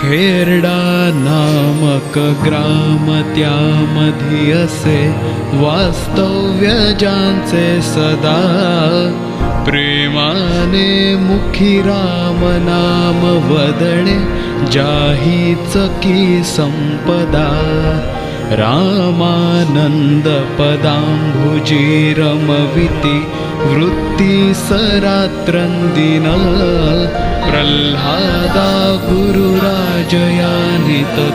खेरडा नामक ग्राम त्यामधी असे वास्तव्य ज्यांचे सदा प्रेमाने मुखी राम नाम वदणे जाहीच की संपदा रामानंद पदांभुजी रमविती वृत्ती सरात्रंदिन प्रल्हादा गुरुराजयानित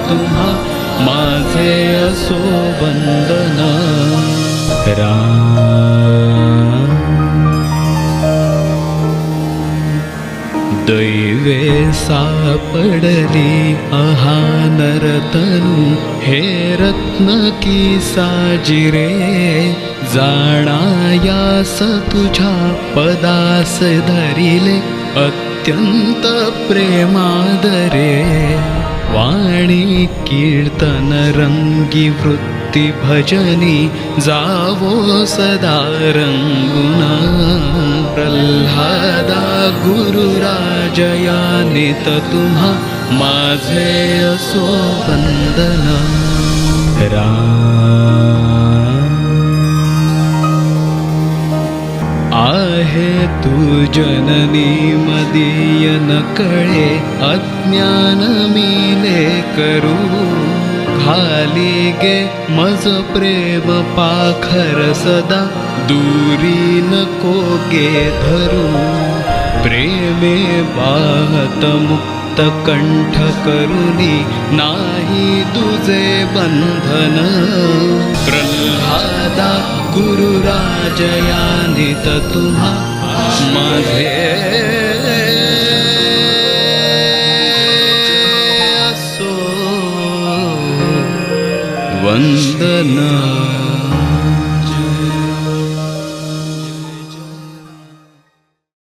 तुम्हा माझे असो वंदन दैवे सापडली अहानरतनु हे रत्न की साजिरे जाणायास तुझ्या पदास धरिले अत्यंत प्रेमादरे वाणी कीर्तन रंगी वृत्ती भजनी जावो सदा रंगुना प्रल्हादा गुरुराजयानित तुम्हा माझे असो वंदन आहे तू जननी मदीय न कळे अज्ञान मिले करू खाली गे मज प्रेम पाखर सदा दूरी नको गे धरू प्रेमे बाहत मुक्त कंठ करुनी नाही तुझे बंधन प्रल्हादा गुरुराजयानित तुम्हा माझे असो वंदन